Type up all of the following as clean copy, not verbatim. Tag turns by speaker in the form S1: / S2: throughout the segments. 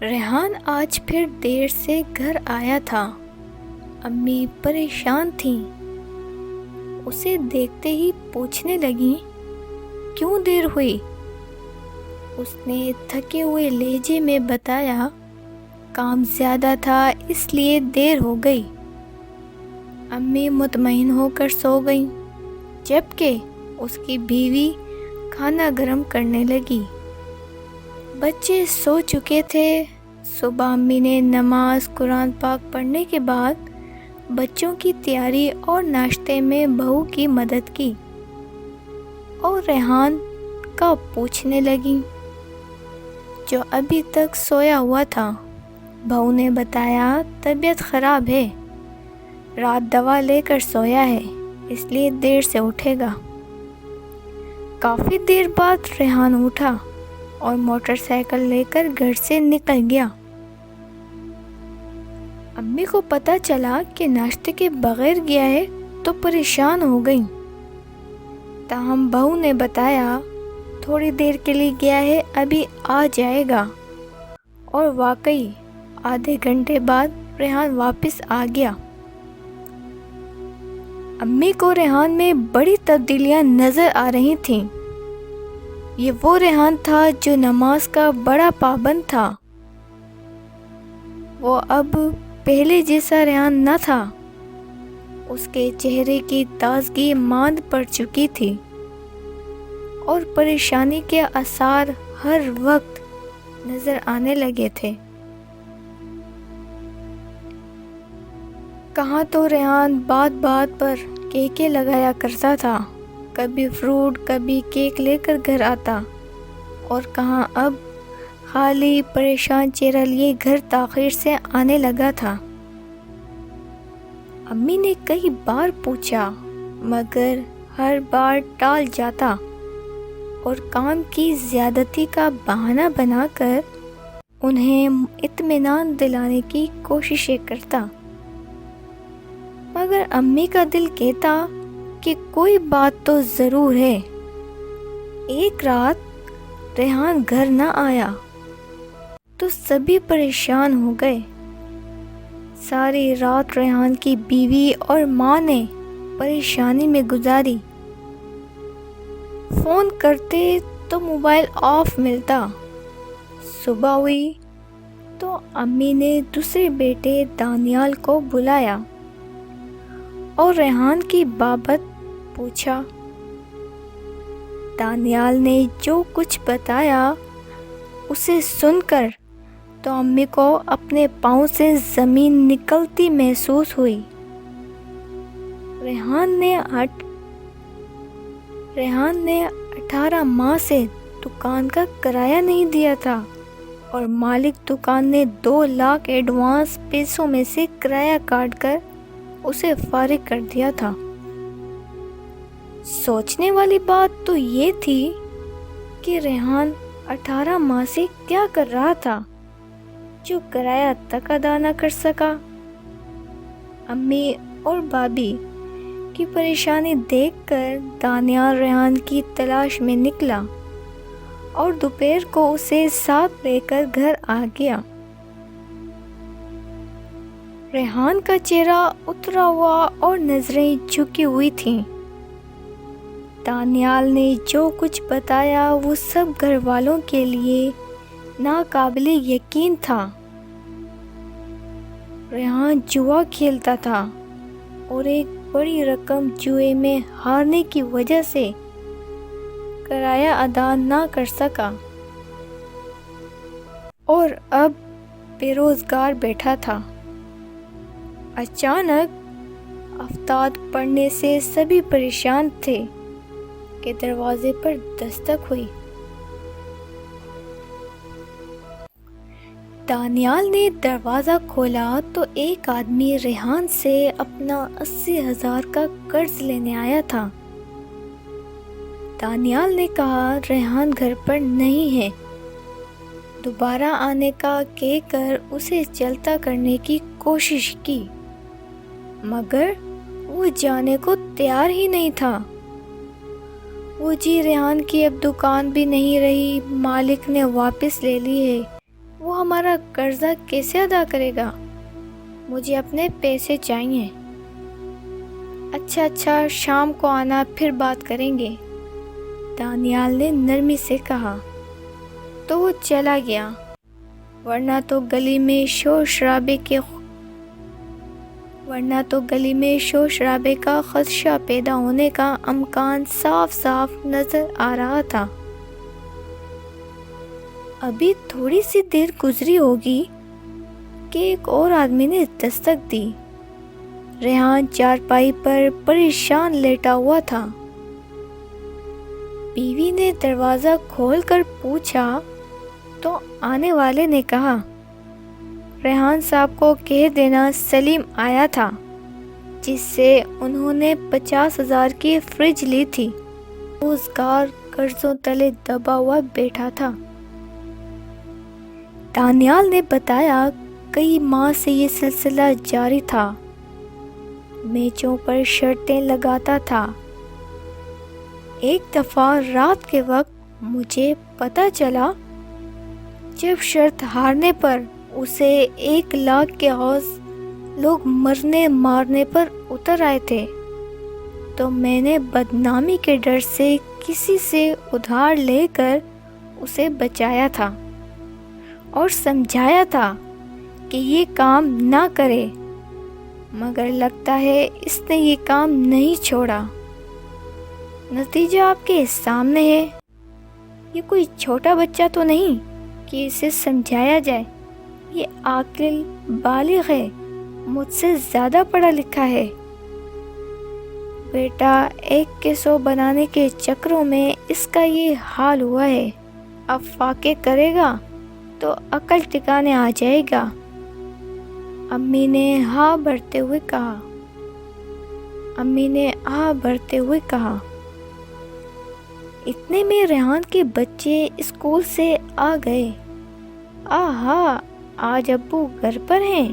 S1: ریحان آج پھر دیر سے گھر آیا تھا۔ امی پریشان تھیں۔ اسے دیکھتے ہی پوچھنے لگیں، کیوں دیر ہوئی؟ اس نے تھکے ہوئے لہجے میں بتایا، کام زیادہ تھا اس لیے دیر ہو گئی۔ امی مطمئن ہو کر سو گئیں، جبکہ اس کی بیوی کھانا گرم کرنے لگی۔ بچے سو چکے تھے۔ صبح امی نے نماز قرآن پاک پڑھنے کے بعد بچوں کی تیاری اور ناشتے میں بہو کی مدد کی اور ریحان کا پوچھنے لگیں، جو ابھی تک سویا ہوا تھا۔ بہو نے بتایا، طبیعت خراب ہے، رات دوا لے کر سویا ہے، اس لیے دیر سے اٹھے گا۔ کافی دیر بعد ریحان اٹھا اور موٹر سائیکل لے کر گھر سے نکل گیا۔ امی کو پتہ چلا کہ ناشتے کے بغیر گیا ہے تو پریشان ہو گئیں۔ تاہم بہو نے بتایا، تھوڑی دیر کے لیے گیا ہے، ابھی آ جائے گا، اور واقعی آدھے گھنٹے بعد ریحان واپس آ گیا۔ امی کو ریحان میں بڑی تبدیلیاں نظر آ رہی تھیں۔ یہ وہ ریحان تھا جو نماز کا بڑا پابند تھا۔ وہ اب پہلے جیسا ریحان نہ تھا۔ اس کے چہرے کی تازگی ماند پڑ چکی تھی اور پریشانی کے آثار ہر وقت نظر آنے لگے تھے۔ کہاں تو ریحان بات بات پر کیکے لگایا کرتا تھا، کبھی فروٹ کبھی کیک لے کر گھر آتا، اور کہاں اب خالی پریشان چہرہ لیے گھر تاخیر سے آنے لگا تھا۔ امی نے کئی بار پوچھا، مگر ہر بار ٹال جاتا اور کام کی زیادتی کا بہانہ بنا کر انہیں اطمینان دلانے کی کوششیں کرتا۔ مگر امی کا دل کہتا کہ کوئی بات تو ضرور ہے۔ ایک رات ریحان گھر نہ آیا تو سبھی پریشان ہو گئے۔ ساری رات ریحان کی بیوی اور ماں نے پریشانی میں گزاری۔ فون کرتے تو موبائل آف ملتا۔ صبح ہوئی تو امی نے دوسرے بیٹے دانیال کو بلایا اور ریحان کی بابت پوچھا۔ دانیال نے جو کچھ بتایا اسے سن کر تو امی کو اپنے پاؤں سے زمین نکلتی محسوس ہوئی۔ ریحان نے 18 ماہ سے دکان کا کرایہ نہیں دیا تھا، اور مالک دکان نے 2 لاکھ ایڈوانس پیسوں میں سے کرایہ کاٹ کر اسے فارغ کر دیا تھا۔ سوچنے والی بات تو یہ تھی کہ ریحان 18 ماہ سے کیا کر رہا تھا جو کرایہ تک ادا نہ کر سکا۔ امی اور بابی کی پریشانی دیکھ کر دانیال ریحان کی تلاش میں نکلا اور دوپہر کو اسے ساتھ لے کر گھر آ گیا۔ ریحان کا چہرہ اترا ہوا اور نظریں جھکی ہوئی تھیں۔ دانیال نے جو کچھ بتایا وہ سب گھر والوں کے لیے ناقابل یقین تھا۔ ریحان جوا کھیلتا تھا اور ایک بڑی رقم جوئے میں ہارنے کی وجہ سے کرایہ ادا نہ کر سکا اور اب بے روزگار بیٹھا تھا۔ اچانک افتاد پڑنے سے سبھی پریشان تھے کہ دروازے پر دستک ہوئی۔ دانیال نے دروازہ کھولا تو ایک آدمی ریحان سے اپنا 80,000 کا قرض لینے آیا تھا۔ دانیال نے کہا، ریحان گھر پر نہیں ہے۔ دوبارہ آنے کا کہہ کر اسے چلتا کرنے کی کوشش کی، مگر وہ جانے کو تیار ہی نہیں تھا۔ وہ ریحان کی اب دکان بھی نہیں رہی، مالک نے واپس لے لی ہے، وہ ہمارا قرضہ کیسے ادا کرے گا؟ مجھے اپنے پیسے چاہیے۔ اچھا شام کو آنا، پھر بات کریں گے، دانیال نے نرمی سے کہا۔ تو وہ چلا گیا، ورنہ تو گلی میں شور شرابے کا خدشہ پیدا ہونے کا امکان صاف صاف نظر آ رہا تھا۔ ابھی تھوڑی سی دیر گزری ہوگی کہ ایک اور آدمی نے دستک دی۔ ریحان چارپائی پر پریشان لیٹا ہوا تھا۔ بیوی نے دروازہ کھول کر پوچھا تو آنے والے نے کہا، ریحان صاحب کو کہہ دینا سلیم آیا تھا، جس سے انہوں نے 50,000 کی فریج لی تھی۔ روزگار قرضوں تلے دبا ہوا بیٹھا تھا۔ دانیال نے بتایا کئی ماہ سے یہ سلسلہ جاری تھا۔ میچوں پر شرطیں لگاتا تھا۔ ایک دفعہ رات کے وقت مجھے پتہ چلا، جب شرط ہارنے پر اسے 1,00,000 کے عوض لوگ مرنے مارنے پر اتر آئے تھے، تو میں نے بدنامی کے ڈر سے کسی سے ادھار لے کر اسے بچایا تھا اور سمجھایا تھا کہ یہ کام نہ کرے، مگر لگتا ہے اس نے یہ کام نہیں چھوڑا۔ نتیجہ آپ کے سامنے ہے۔ یہ کوئی چھوٹا بچہ تو نہیں کہ اسے سمجھایا جائے، یہ عاقل بالغ ہے، مجھ سے زیادہ پڑھا لکھا ہے۔ بیٹا 1 کے 100 بنانے کے چکروں میں اس کا یہ حال ہوا ہے۔ اب فاقے کرے گا تو عقل ٹھکانے آ جائے گا۔ امی نے ہاں بھرتے ہوئے کہا۔ اتنے میں ریحان کے بچے اسکول سے آ گئے۔ آہا، آج ابو گھر پر ہیں؟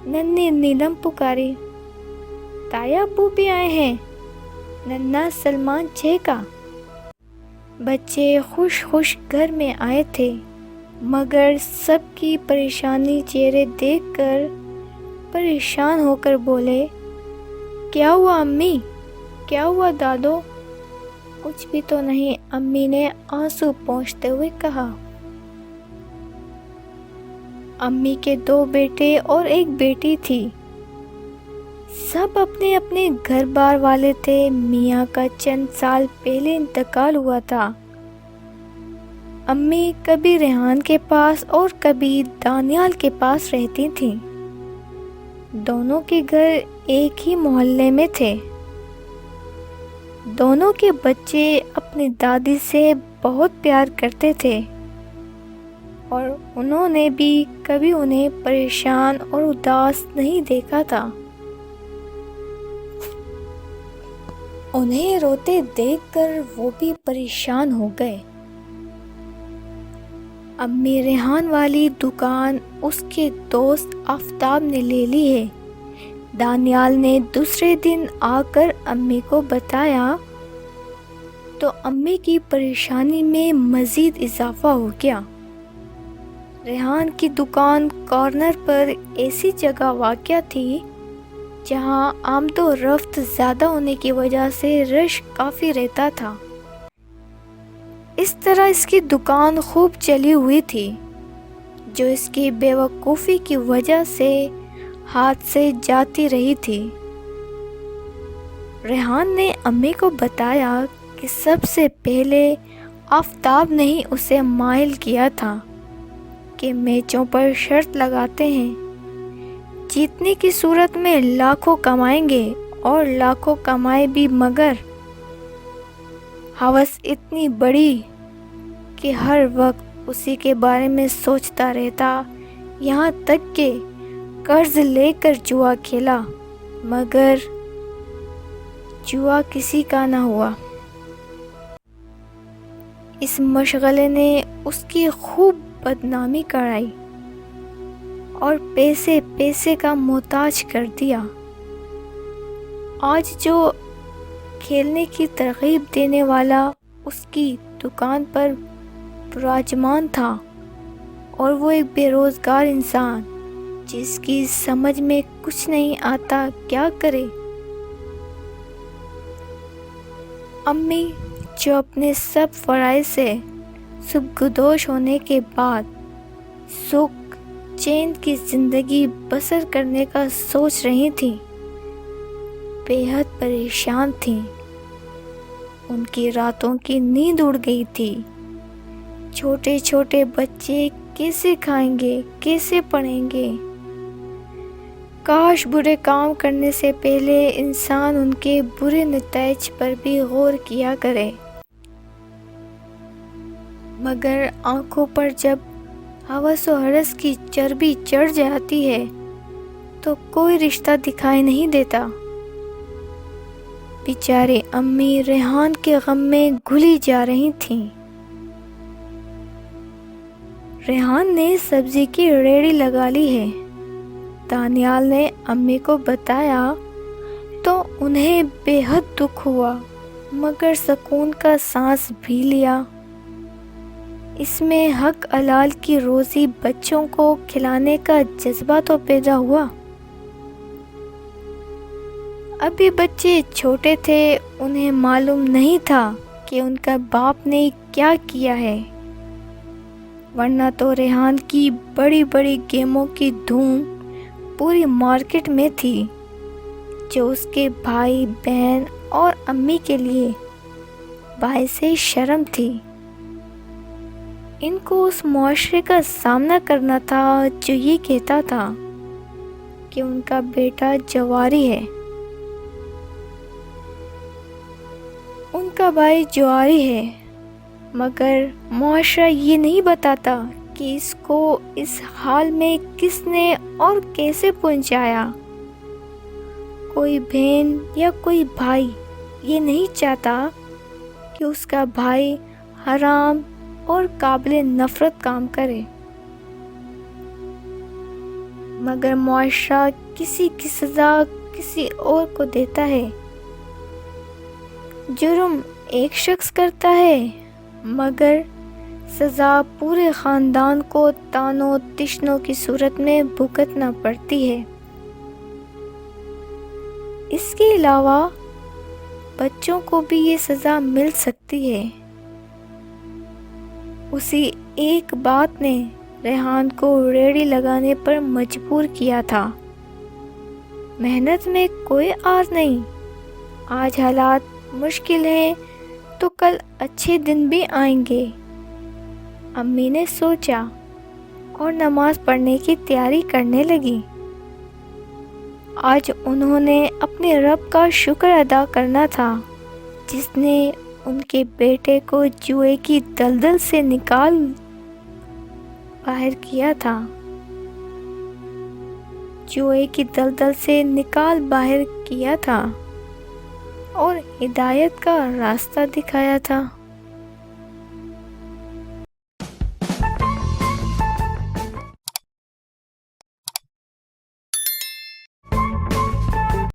S1: ننھی نیلم پکاری۔ تایا ابو بھی آئے ہیں؟ ننھا سلمان چہکا۔ بچے خوش خوش گھر میں آئے تھے، مگر سب کی پریشانی چہرے دیکھ کر پریشان ہو کر بولے، کیا ہوا امی؟ کیا ہوا دادو؟ کچھ بھی تو نہیں، امی نے آنسو پونچھتے ہوئے کہا۔ امی کے 2 بیٹے اور 1 بیٹی تھی۔ سب اپنے اپنے گھر بار والے تھے۔ میاں کا چند سال پہلے انتقال ہوا تھا۔ امی کبھی ریحان کے پاس اور کبھی دانیال کے پاس رہتی تھیں۔ دونوں کے گھر ایک ہی محلے میں تھے۔ دونوں کے بچے اپنی دادی سے بہت پیار کرتے تھے، اور انہوں نے بھی کبھی انہیں پریشان اور اداس نہیں دیکھا تھا۔ انہیں روتے دیکھ کر وہ بھی پریشان ہو گئے۔ امی ریحان والی دکان اس کے دوست آفتاب نے لے لی ہے۔ دانیال نے دوسرے دن آ کر امی کو بتایا تو امی کی پریشانی میں مزید اضافہ ہو گیا۔ ریحان کی دکان کارنر پر ایسی جگہ واقع تھی جہاں آمد و رفت زیادہ ہونے کی وجہ سے رش کافی رہتا تھا۔ اس طرح اس کی دکان خوب چلی ہوئی تھی، جو اس کی بے وقوفی کی وجہ سے ہاتھ سے جاتی رہی تھی۔ ریحان نے امی کو بتایا کہ سب سے پہلے آفتاب نے ہی اسے مائل کیا تھا کہ میچوں پر شرط لگاتے ہیں، جیتنے کی صورت میں لاکھوں کمائیں گے، اور لاکھوں کمائے بھی، مگر ہوس اتنی بڑی کہ ہر وقت اسی کے بارے میں سوچتا رہتا، یہاں تک کہ قرض لے کر جوا کھیلا، مگر جوا کسی کا نہ ہوا۔ اس مشغلے نے اس کی خوب بدنامی کرائی اور پیسے کا محتاج کر دیا۔ آج جو کھیلنے کی ترغیب دینے والا اس کی دکان پر براجمان تھا، اور وہ ایک بے روزگار انسان جس کی سمجھ میں کچھ نہیں آتا کیا کرے۔ امی جو اپنے سب فرائض سے سبکدوش ہونے کے بعد سکھ چین کی زندگی بسر کرنے کا سوچ رہی تھیں، بے حد پریشان تھیں۔ ان کی راتوں کی نیند اڑ گئی تھی۔ چھوٹے چھوٹے بچے کیسے کھائیں گے، کیسے پڑھیں گے؟ کاش برے کام کرنے سے پہلے انسان ان کے برے نتائج پر بھی غور کیا کرے، مگر آنکھوں پر جب ہوس و ہرس کی چربی چڑھ جاتی ہے تو کوئی رشتہ دکھائی نہیں دیتا۔ بیچاری امی ریحان کے غم میں گھلی جا رہی تھیں۔ ریحان نے سبزی کی ریڑھی لگا لی ہے، دانیال نے امی کو بتایا تو انہیں بے حد دکھ ہوا، مگر سکون کا سانس بھی لیا۔ اس میں حق حلال کی روزی بچوں کو کھلانے کا جذبہ تو پیدا ہوا۔ ابھی بچے چھوٹے تھے، انہیں معلوم نہیں تھا کہ ان کا باپ نے کیا کیا ہے، ورنہ تو ریحان کی بڑی بڑی گیموں کی دھوم پوری مارکیٹ میں تھی، جو اس کے بھائی بہن اور امی کے لیے باعث شرم تھی۔ ان کو اس معاشرے کا سامنا کرنا تھا جو یہ کہتا تھا کہ ان کا بیٹا جواری ہے، ان کا بھائی جواری ہے، مگر معاشرہ یہ نہیں بتاتا کہ اس کو اس حال میں کس نے اور کیسے پہنچایا۔ کوئی بہن یا کوئی بھائی یہ نہیں چاہتا کہ اس کا بھائی حرام اور قابل نفرت کام کرے، مگر معاشرہ کسی کی سزا کسی اور کو دیتا ہے۔ جرم ایک شخص کرتا ہے، مگر سزا پورے خاندان کو تانوں تشنوں کی صورت میں بھگتنا پڑتی ہے۔ اس کے علاوہ بچوں کو بھی یہ سزا مل سکتی ہے۔ اسی ایک بات نے ریحان کو ریڑھی لگانے پر مجبور کیا تھا۔ محنت میں کوئی آر نہیں، آج حالات مشکل ہیں تو کل اچھے دن بھی آئیں گے، امی نے سوچا اور نماز پڑھنے کی تیاری کرنے لگی۔ آج انہوں نے اپنے رب کا شکر ادا کرنا تھا جس نے ان کے بیٹے کو جوئے کی دلدل سے نکال باہر کیا تھا، جوئے کی دلدل سے نکال باہر کیا تھا اور ہدایت کا راستہ دکھایا تھا۔